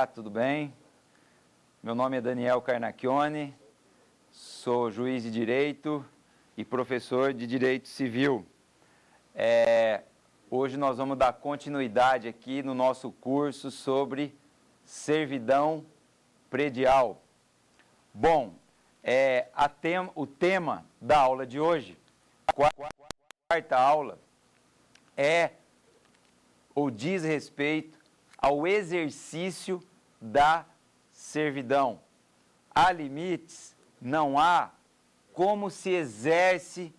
Olá, tudo bem? Meu nome é Daniel Carnacchione, sou juiz de Direito e professor de Direito Civil. Hoje nós vamos dar continuidade aqui no nosso curso sobre servidão predial. Bom, o tema da aula de hoje, quarta aula, diz respeito ao exercício da servidão. Há limites, não há como se exerce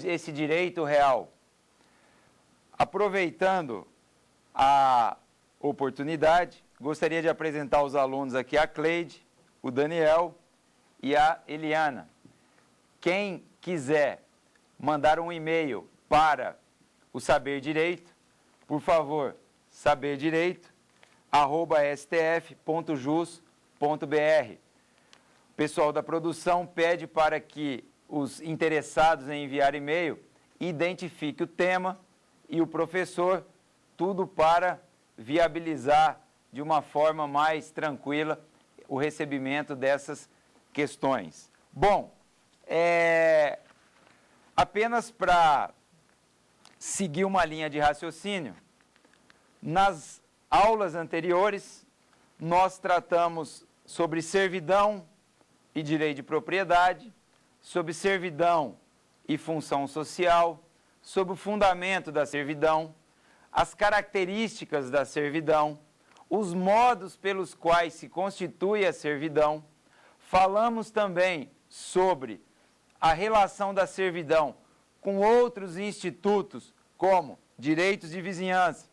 esse direito real. Aproveitando a oportunidade, gostaria de apresentar os alunos aqui, a Cleide, o Daniel e a Eliana. Quem quiser mandar um e-mail para o Saber Direito, por favor, saberdireito@stf.jus.br. O pessoal da produção pede para que os interessados em enviar e-mail identifiquem o tema e o professor, tudo para viabilizar de uma forma mais tranquila o recebimento dessas questões. Bom, apenas para seguir uma linha de raciocínio, nas aulas anteriores nós tratamos sobre servidão e direito de propriedade, sobre servidão e função social, sobre o fundamento da servidão, as características da servidão, os modos pelos quais se constitui a servidão. Falamos também sobre a relação da servidão com outros institutos, como direitos de vizinhança,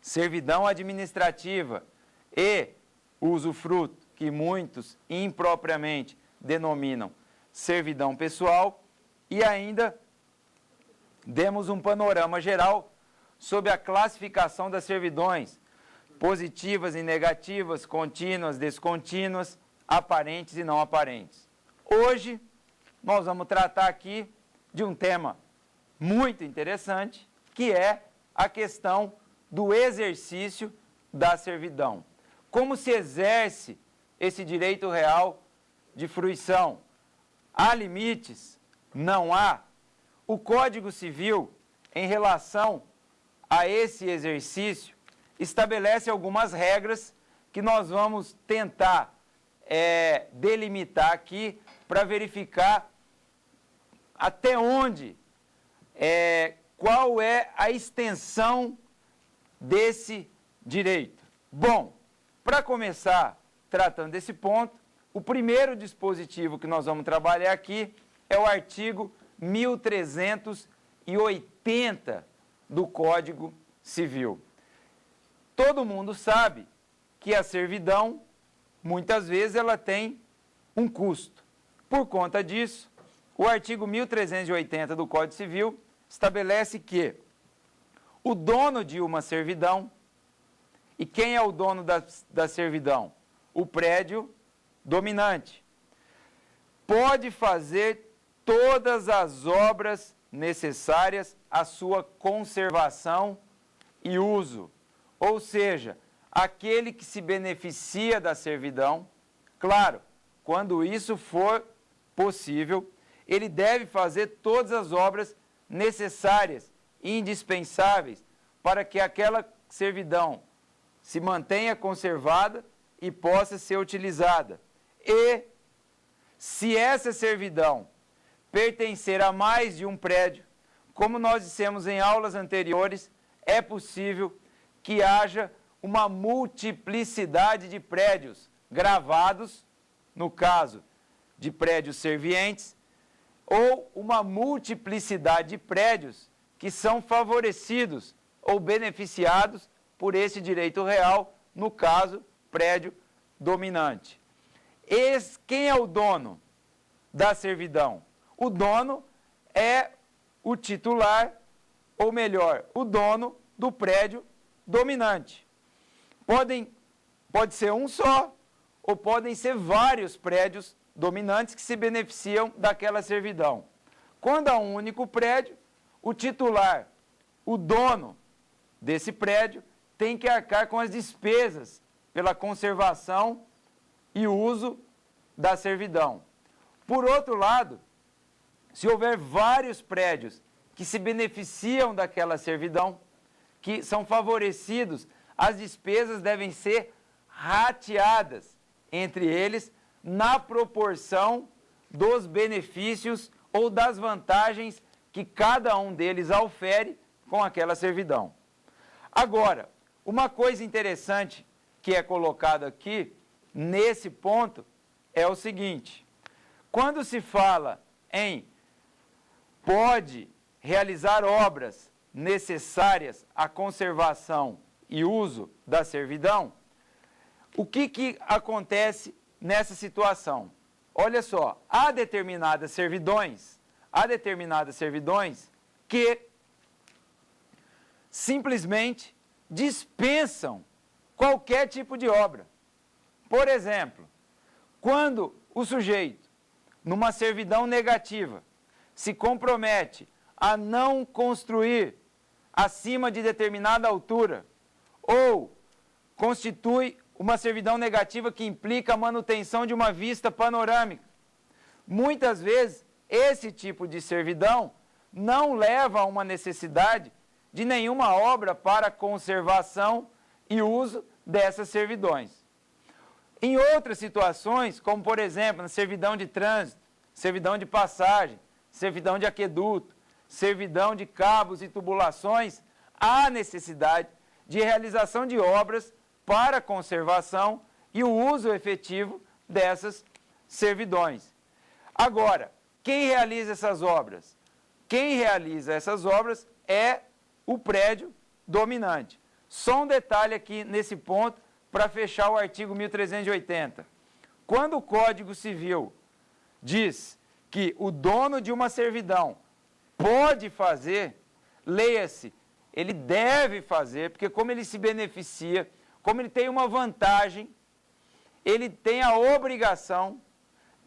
servidão administrativa e usufruto, que muitos impropriamente denominam servidão pessoal, e ainda demos um panorama geral sobre a classificação das servidões, positivas e negativas, contínuas, descontínuas, aparentes e não aparentes. Hoje, nós vamos tratar aqui de um tema muito interessante, que é a questão do exercício da servidão. Como se exerce esse direito real de fruição? Há limites? Não há? O Código Civil, em relação a esse exercício, estabelece algumas regras que nós vamos tentar delimitar aqui para verificar até onde, qual é a extensão desse direito. Bom, para começar tratando desse ponto, o primeiro dispositivo que nós vamos trabalhar aqui é o artigo 1380 do Código Civil. Todo mundo sabe que a servidão, muitas vezes, ela tem um custo. Por conta disso, o artigo 1380 do Código Civil estabelece que o dono de uma servidão, e quem é o dono da servidão? O prédio dominante. Pode fazer todas as obras necessárias à sua conservação e uso. Ou seja, aquele que se beneficia da servidão, claro, quando isso for possível, ele deve fazer todas as obras necessárias, indispensáveis, para que aquela servidão se mantenha conservada e possa ser utilizada. E, se essa servidão pertencer a mais de um prédio, como nós dissemos em aulas anteriores, é possível que haja uma multiplicidade de prédios gravados, no caso de prédios servientes, ou uma multiplicidade de prédios que são favorecidos ou beneficiados por esse direito real, no caso, prédio dominante. Quem é o dono da servidão? O dono é o titular, ou melhor, o dono do prédio dominante. Pode ser um só, ou podem ser vários prédios dominantes que se beneficiam daquela servidão. Quando há um único prédio, o titular, o dono desse prédio, tem que arcar com as despesas pela conservação e uso da servidão. Por outro lado, se houver vários prédios que se beneficiam daquela servidão, que são favorecidos, as despesas devem ser rateadas entre eles na proporção dos benefícios ou das vantagens que cada um deles aufere com aquela servidão. Agora, uma coisa interessante que é colocado aqui, nesse ponto, é o seguinte: quando se fala em pode realizar obras necessárias à conservação e uso da servidão, o que acontece nessa situação? Olha só, há determinadas servidões que simplesmente dispensam qualquer tipo de obra. Por exemplo, quando o sujeito, numa servidão negativa, se compromete a não construir acima de determinada altura, ou constitui uma servidão negativa que implica a manutenção de uma vista panorâmica. Muitas vezes, esse tipo de servidão não leva a uma necessidade de nenhuma obra para conservação e uso dessas servidões. Em outras situações, como por exemplo, na servidão de trânsito, servidão de passagem, servidão de aqueduto, servidão de cabos e tubulações, há necessidade de realização de obras para conservação e o uso efetivo dessas servidões. Agora, quem realiza essas obras? Quem realiza essas obras é o prédio dominante. Só um detalhe aqui nesse ponto para fechar o artigo 1380. Quando o Código Civil diz que o dono de uma servidão pode fazer, leia-se, ele deve fazer, porque como ele se beneficia, como ele tem uma vantagem, ele tem a obrigação,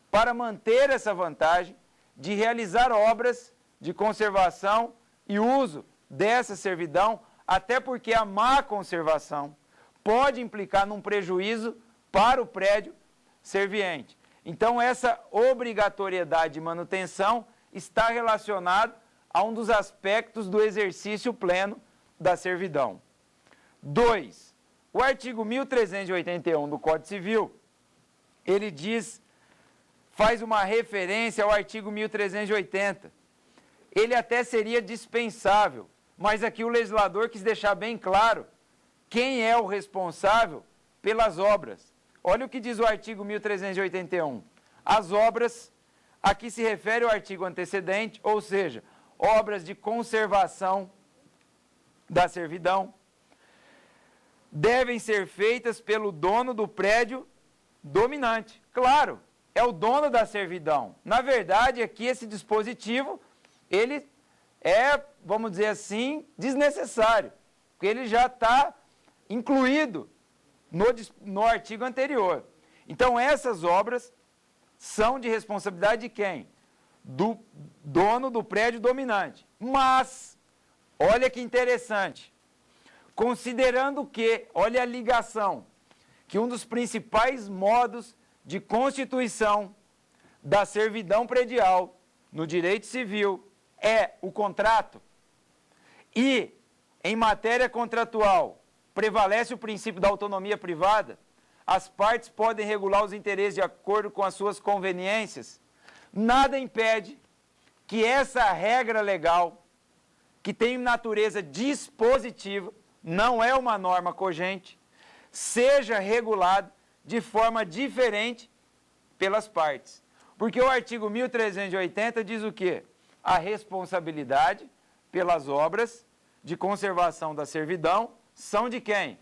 para manter essa vantagem, de realizar obras de conservação e uso dessa servidão, até porque a má conservação pode implicar num prejuízo para o prédio serviente. Então, essa obrigatoriedade de manutenção está relacionada a um dos aspectos do exercício pleno da servidão. 2. O artigo 1381 do Código Civil, ele faz uma referência ao artigo 1380. Ele até seria dispensável, mas aqui o legislador quis deixar bem claro quem é o responsável pelas obras. Olha o que diz o artigo 1381. As obras, aqui se refere ao artigo antecedente, ou seja, obras de conservação da servidão, devem ser feitas pelo dono do prédio dominante. Claro, é o dono da servidão. Na verdade, aqui esse dispositivo, ele é, vamos dizer assim, desnecessário, porque ele já está incluído no artigo anterior. Então, essas obras são de responsabilidade de quem? Do dono do prédio dominante. Mas, olha que interessante, considerando que, olha a ligação, que um dos principais modos de constituição da servidão predial no direito civil é o contrato, e em matéria contratual prevalece o princípio da autonomia privada, as partes podem regular os interesses de acordo com as suas conveniências, nada impede que essa regra legal, que tem natureza dispositiva, não é uma norma cogente, seja regulada de forma diferente pelas partes. Porque o artigo 1380 diz o quê? A responsabilidade pelas obras de conservação da servidão são de quem?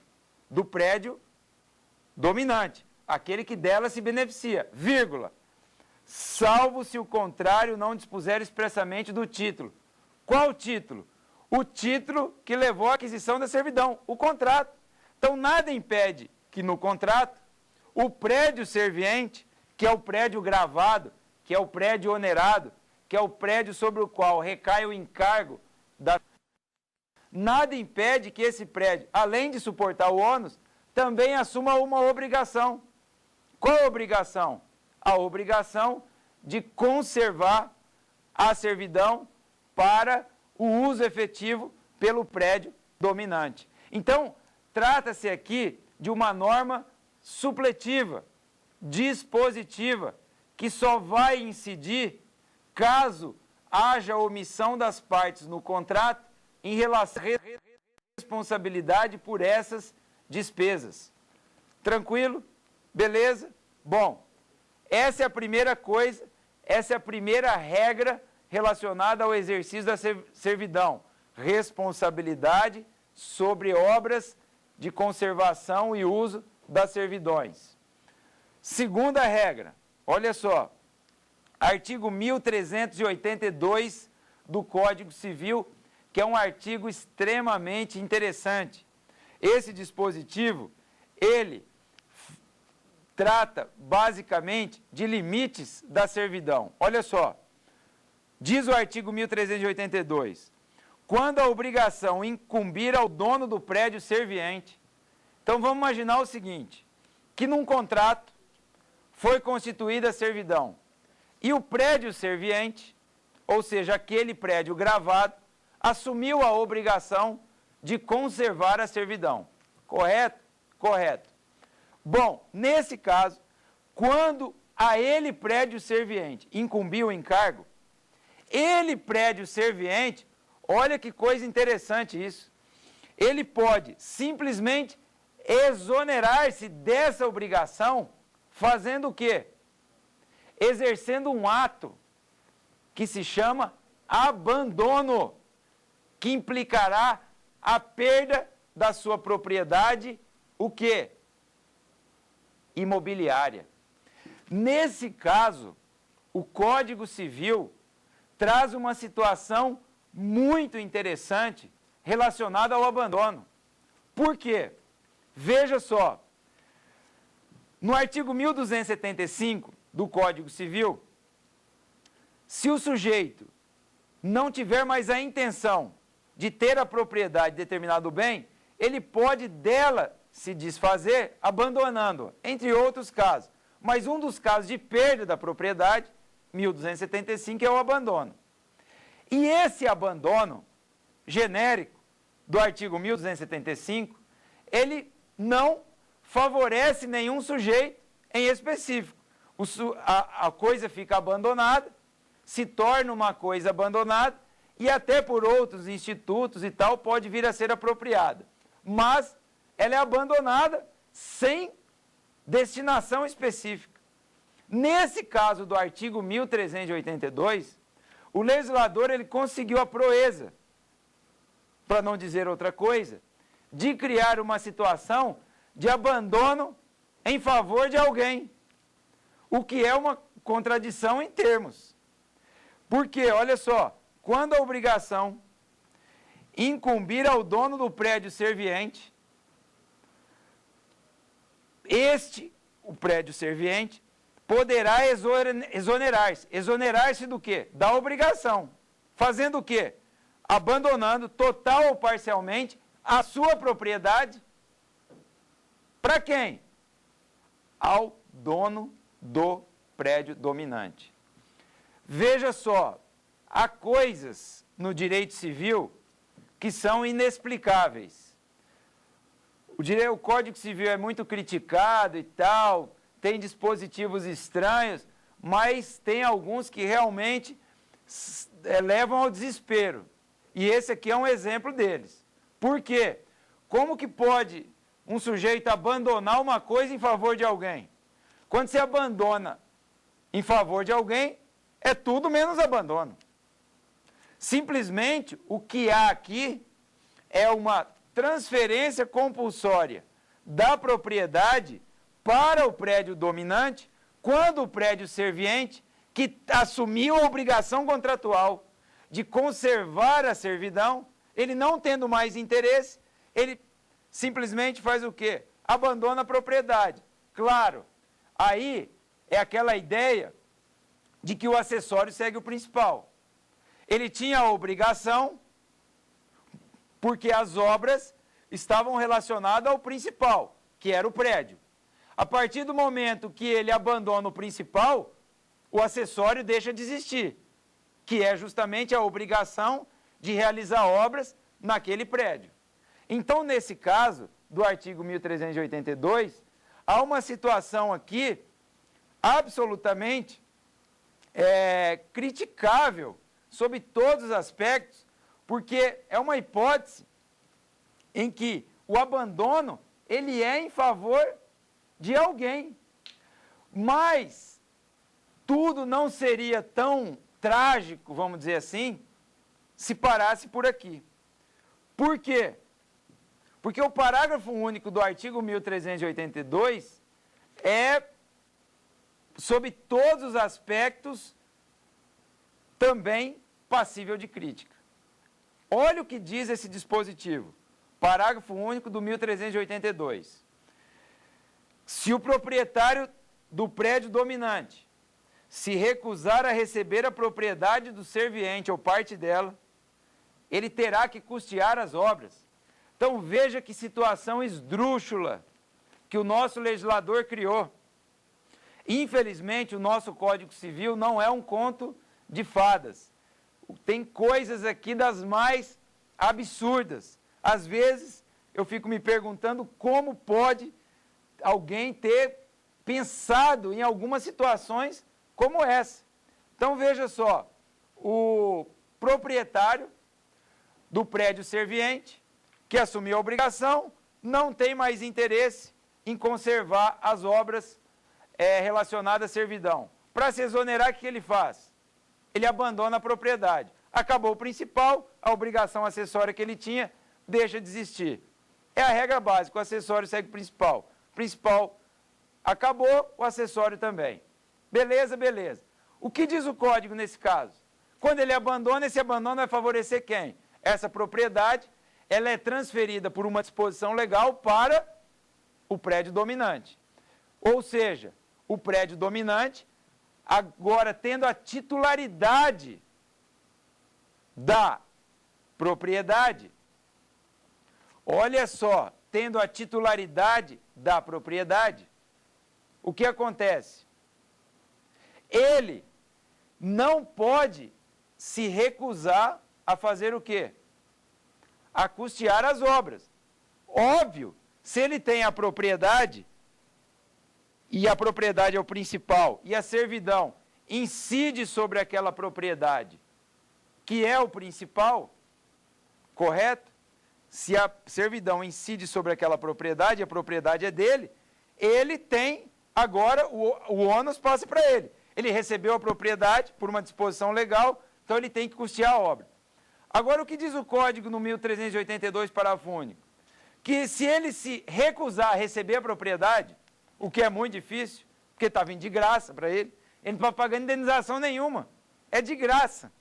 Do prédio dominante, aquele que dela se beneficia, vírgula, salvo se o contrário não dispuser expressamente do título. Qual título? O título que levou à aquisição da servidão, o contrato. Então, nada impede que no contrato, o prédio serviente, que é o prédio gravado, que é o prédio onerado, que é o prédio sobre o qual recai o encargo da... Nada impede que esse prédio, além de suportar o ônus, também assuma uma obrigação. Qual a obrigação? A obrigação de conservar a servidão para o uso efetivo pelo prédio dominante. Então, trata-se aqui de uma norma supletiva, dispositiva, que só vai incidir caso haja omissão das partes no contrato em relação à responsabilidade por essas despesas. Tranquilo? Beleza? Bom, essa é a primeira coisa, essa é a primeira regra relacionada ao exercício da servidão. Responsabilidade sobre obras de conservação e uso das servidões. Segunda regra, olha só, artigo 1382 do Código Civil, que é um artigo extremamente interessante. Esse dispositivo, ele trata basicamente de limites da servidão. Olha só, diz o artigo 1382, quando a obrigação incumbir ao dono do prédio serviente. Então vamos imaginar o seguinte, que num contrato foi constituída a servidão e o prédio serviente, ou seja, aquele prédio gravado, assumiu a obrigação de conservar a servidão. Correto? Correto. Bom, nesse caso, quando a ele prédio serviente incumbiu o encargo, ele prédio serviente, olha que coisa interessante isso, ele pode simplesmente exonerar-se dessa obrigação, fazendo o quê? Exercendo um ato que se chama abandono, que implicará a perda da sua propriedade, o quê? Imobiliária. Nesse caso, o Código Civil traz uma situação muito interessante relacionada ao abandono. Por quê? Veja só, no artigo 1275 do Código Civil, se o sujeito não tiver mais a intenção de ter a propriedade de determinado bem, ele pode dela se desfazer abandonando, entre outros casos. Mas um dos casos de perda da propriedade, 1275, é o abandono. E esse abandono genérico do artigo 1275, ele não favorece nenhum sujeito em específico. A coisa fica abandonada, se torna uma coisa abandonada e até por outros institutos e tal pode vir a ser apropriada. Mas ela é abandonada sem destinação específica. Nesse caso do artigo 1382, o legislador ele conseguiu a proeza, para não dizer outra coisa, de criar uma situação de abandono em favor de alguém, o que é uma contradição em termos. Porque, olha só, quando a obrigação incumbir ao dono do prédio serviente, o prédio serviente, poderá exonerar-se. Exonerar-se do quê? Da obrigação. Fazendo o quê? Abandonando total ou parcialmente a sua propriedade. Para quem? Ao dono do prédio dominante. Veja só, há coisas no direito civil que são inexplicáveis. O Código Civil é muito criticado e tal, tem dispositivos estranhos, mas tem alguns que realmente levam ao desespero. E esse aqui é um exemplo deles. Por quê? Como que pode um sujeito abandonar uma coisa em favor de alguém? Quando se abandona em favor de alguém, é tudo menos abandono. Simplesmente, o que há aqui é uma transferência compulsória da propriedade para o prédio dominante, quando o prédio serviente, que assumiu a obrigação contratual de conservar a servidão, ele não tendo mais interesse, ele simplesmente faz o quê? Abandona a propriedade. Claro, aí é aquela ideia de que o acessório segue o principal. Ele tinha a obrigação, porque as obras estavam relacionadas ao principal. que era o prédio. A partir do momento que ele abandona o principal, o acessório deixa de existir, que é justamente a obrigação de realizar obras naquele prédio. Então, nesse caso, do artigo 1382, há uma situação aqui absolutamente criticável sob todos os aspectos, porque é uma hipótese em que o abandono ele é em favor de alguém, mas tudo não seria tão trágico, vamos dizer assim, se parasse por aqui. Por quê? Porque o parágrafo único do artigo 1382 é, sob todos os aspectos, também passível de crítica. Olha o que diz esse dispositivo, parágrafo único do 1382. Se o proprietário do prédio dominante se recusar a receber a propriedade do serviente ou parte dela, ele terá que custear as obras. Então veja que situação esdrúxula que o nosso legislador criou. Infelizmente, o nosso Código Civil não é um conto de fadas. Tem coisas aqui das mais absurdas. Às vezes, eu fico me perguntando como pode alguém ter pensado em algumas situações como essa. Então, veja só, o proprietário do prédio serviente, que assumiu a obrigação, não tem mais interesse em conservar as obras relacionadas à servidão. Para se exonerar, o que ele faz? Ele abandona a propriedade. Acabou o principal, a obrigação acessória que ele tinha deixa de existir. É a regra básica, o acessório segue o principal. O principal acabou, o acessório também. Beleza, beleza. O que diz o código nesse caso? Quando ele abandona, esse abandono vai favorecer quem? Essa propriedade, ela é transferida por uma disposição legal para o prédio dominante. Ou seja, o prédio dominante, agora tendo a titularidade da propriedade, olha só, tendo a titularidade da propriedade, o que acontece? Ele não pode se recusar a fazer o quê? A custear as obras. Óbvio, se ele tem a propriedade, e a propriedade é o principal, e a servidão incide sobre aquela propriedade, que é o principal, correto? Se a servidão incide sobre aquela propriedade, a propriedade é dele, ele tem, agora o ônus passa para ele. Ele recebeu a propriedade por uma disposição legal, então ele tem que custear a obra. Agora, o que diz o código no 1382, parágrafo único? Que se ele se recusar a receber a propriedade, o que é muito difícil, porque está vindo de graça para ele, ele não está pagando indenização nenhuma, é de graça.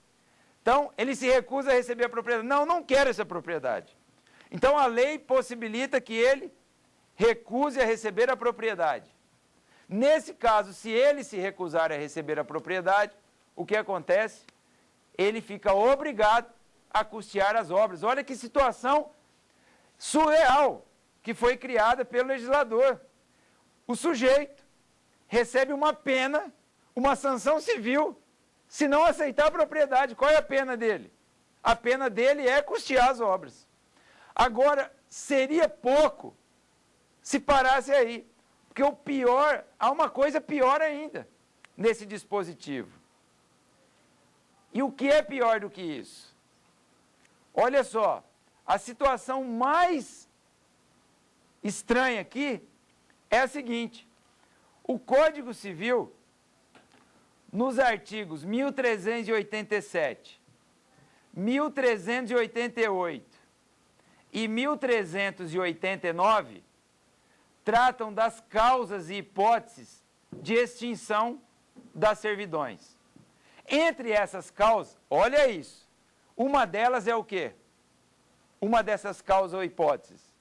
Então, ele se recusa a receber a propriedade. Não, não quero essa propriedade. Então, a lei possibilita que ele recuse a receber a propriedade. Nesse caso, se ele se recusar a receber a propriedade, o que acontece? Ele fica obrigado a custear as obras. Olha que situação surreal que foi criada pelo legislador. O sujeito recebe uma pena, uma sanção civil, se não aceitar a propriedade. Qual é a pena dele? A pena dele é custear as obras. Agora, seria pouco se parasse aí, porque o pior, há uma coisa pior ainda nesse dispositivo. E o que é pior do que isso? Olha só, a situação mais estranha aqui é a seguinte: o Código Civil, nos artigos 1387, 1388 e 1389, tratam das causas e hipóteses de extinção das servidões. Entre essas causas, olha isso, uma delas é o quê? Uma dessas causas ou hipóteses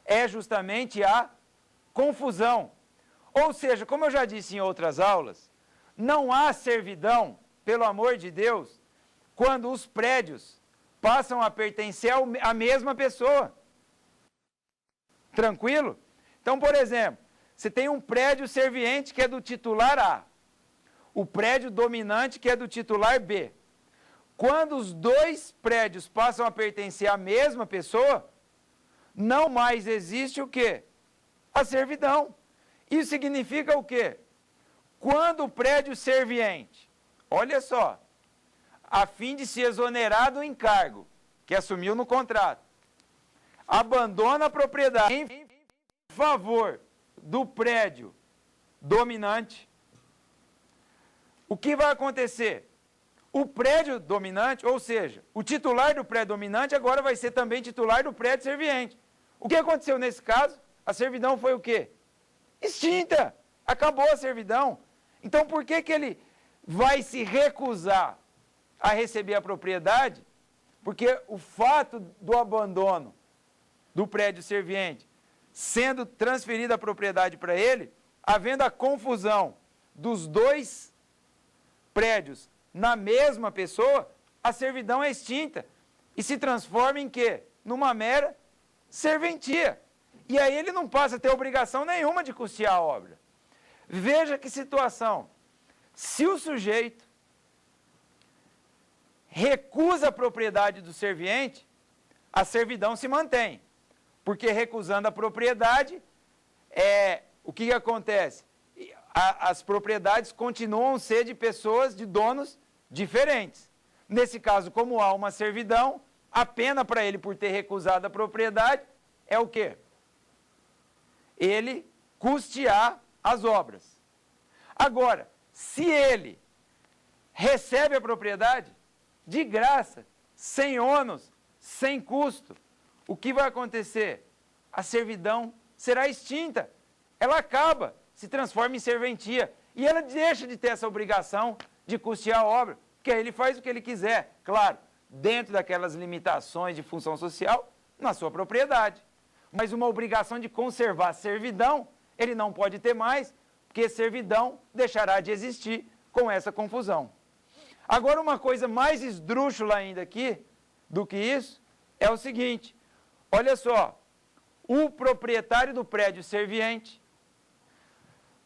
é justamente a confusão. Ou seja, como eu já disse em outras aulas, não há servidão, pelo amor de Deus, quando os prédios passam a pertencer à mesma pessoa. Tranquilo? Então, por exemplo, você tem um prédio serviente que é do titular A, o prédio dominante que é do titular B. Quando os dois prédios passam a pertencer à mesma pessoa, não mais existe o quê? A servidão. Isso significa o quê? Quando o prédio serviente, olha só, a fim de se exonerar do encargo que assumiu no contrato, abandona a propriedade em favor do prédio dominante, o que vai acontecer? O prédio dominante, ou seja, o titular do prédio dominante agora vai ser também titular do prédio serviente. O que aconteceu nesse caso? A servidão foi o quê? Extinta. Acabou a servidão. Então, por que que ele vai se recusar a receber a propriedade? Porque o fato do abandono do prédio serviente sendo transferida a propriedade para ele, havendo a confusão dos dois prédios na mesma pessoa, a servidão é extinta e se transforma em quê? Numa mera serventia. E aí ele não passa a ter obrigação nenhuma de custear a obra. Veja que situação. Se o sujeito recusa a propriedade do serviente, a servidão se mantém. Porque recusando a propriedade, o que acontece? As propriedades continuam a ser de pessoas, de donos diferentes. Nesse caso, como há uma servidão, a pena para ele por ter recusado a propriedade é o quê? Ele custear as obras. Agora, se ele recebe a propriedade de graça, sem ônus, sem custo, o que vai acontecer? A servidão será extinta. Ela acaba, se transforma em serventia. E ela deixa de ter essa obrigação de custear a obra, porque aí ele faz o que ele quiser, claro, dentro daquelas limitações de função social, na sua propriedade. Mas uma obrigação de conservar a servidão, ele não pode ter mais, porque servidão deixará de existir com essa confusão. Agora, uma coisa mais esdrúxula ainda aqui, do que isso, é o seguinte, olha só, o proprietário do prédio serviente,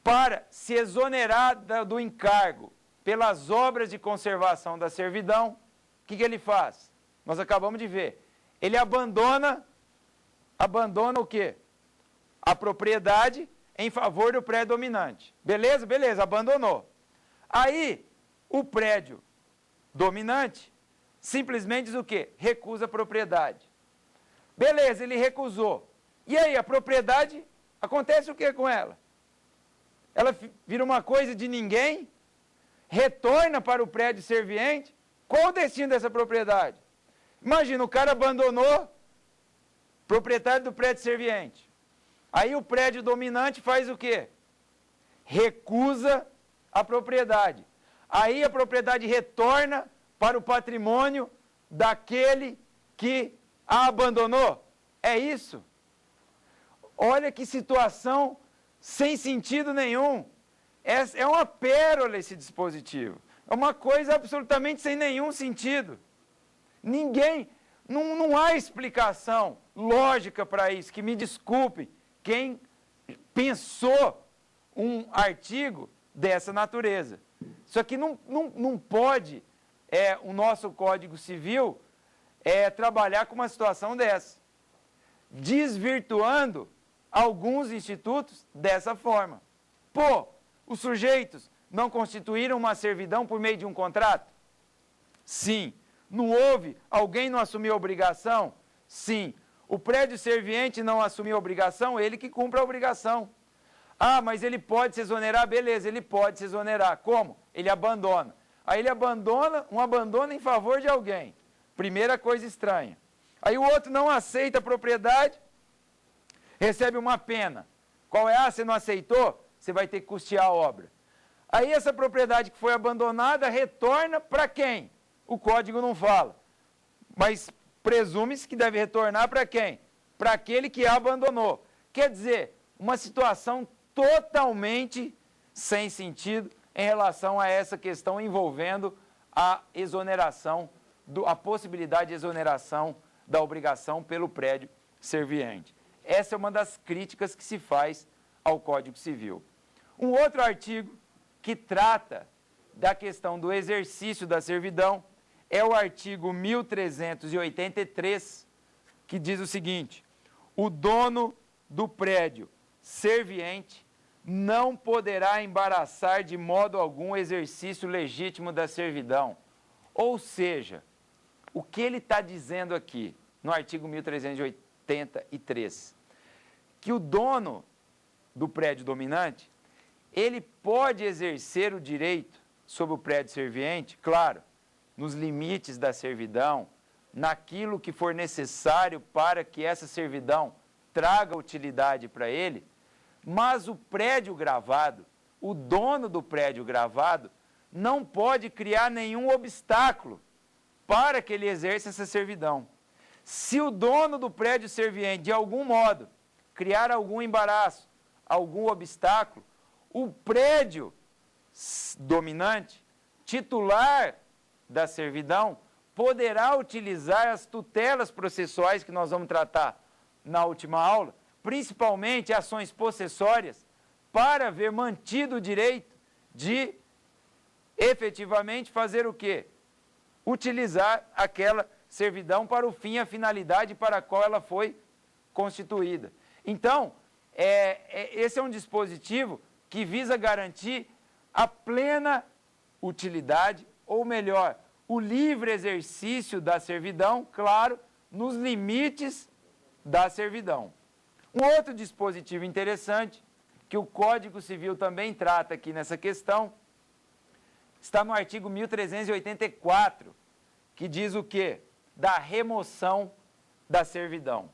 para se exonerar do encargo pelas obras de conservação da servidão, o que ele faz? Nós acabamos de ver. Ele abandona o quê? A propriedade em favor do prédio dominante. Beleza? Beleza, abandonou. Aí, o prédio dominante simplesmente diz o quê? Recusa a propriedade. Beleza, ele recusou. E aí, a propriedade, acontece o que com ela? Ela vira uma coisa de ninguém, retorna para o prédio serviente. Qual o destino dessa propriedade? Imagina, o cara abandonou, proprietário do prédio serviente. Aí o prédio dominante faz o quê? Recusa a propriedade. Aí a propriedade retorna para o patrimônio daquele que a abandonou. É isso? Olha que situação sem sentido nenhum. É uma pérola esse dispositivo. É uma coisa absolutamente sem nenhum sentido. Não há explicação lógica para isso, que me desculpe quem pensou um artigo dessa natureza. Isso aqui não pode, o nosso Código Civil, trabalhar com uma situação dessa, desvirtuando alguns institutos dessa forma. Pô, os sujeitos não constituíram uma servidão por meio de um contrato? Sim. Não houve? Alguém não assumiu a obrigação? Sim. O prédio serviente não assumiu a obrigação? Ele que cumpre a obrigação. Ah, mas ele pode se exonerar? Beleza, ele pode se exonerar. Como? Ele abandona. Aí ele abandona, um abandono em favor de alguém. Primeira coisa estranha. Aí o outro não aceita a propriedade, recebe uma pena. Qual é? Ah, você não aceitou? Você vai ter que custear a obra. Aí essa propriedade que foi abandonada retorna para quem? O código não fala. Mas presume-se que deve retornar para quem? Para aquele que a abandonou. Quer dizer, uma situação totalmente sem sentido em relação a essa questão envolvendo a exoneração, a possibilidade de exoneração da obrigação pelo prédio serviente. Essa é uma das críticas que se faz ao Código Civil. Um outro artigo que trata da questão do exercício da servidão é o artigo 1383, que diz o seguinte: o dono do prédio serviente não poderá embaraçar de modo algum o exercício legítimo da servidão. Ou seja, o que ele está dizendo aqui, no artigo 1383, que o dono do prédio dominante, ele pode exercer o direito sobre o prédio serviente, claro, nos limites da servidão, naquilo que for necessário para que essa servidão traga utilidade para ele, mas o prédio gravado, o dono do prédio gravado, não pode criar nenhum obstáculo para que ele exerça essa servidão. Se o dono do prédio serviente, de algum modo, criar algum embaraço, algum obstáculo, o prédio dominante, titular da servidão, poderá utilizar as tutelas processuais que nós vamos tratar na última aula, principalmente ações possessórias, para ver mantido o direito de efetivamente fazer o quê? Utilizar aquela servidão para o fim e a finalidade para a qual ela foi constituída. Então, esse é um dispositivo que visa garantir a plena utilidade, ou melhor, o livre exercício da servidão, claro, nos limites da servidão. Um outro dispositivo interessante, que o Código Civil também trata aqui nessa questão, está no artigo 1384, que diz o quê? Da remoção da servidão.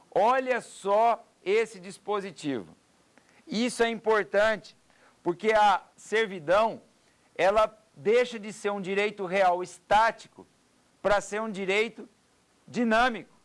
Olha só esse dispositivo. Isso é importante, porque a servidão, ela deixa de ser um direito real estático para ser um direito dinâmico.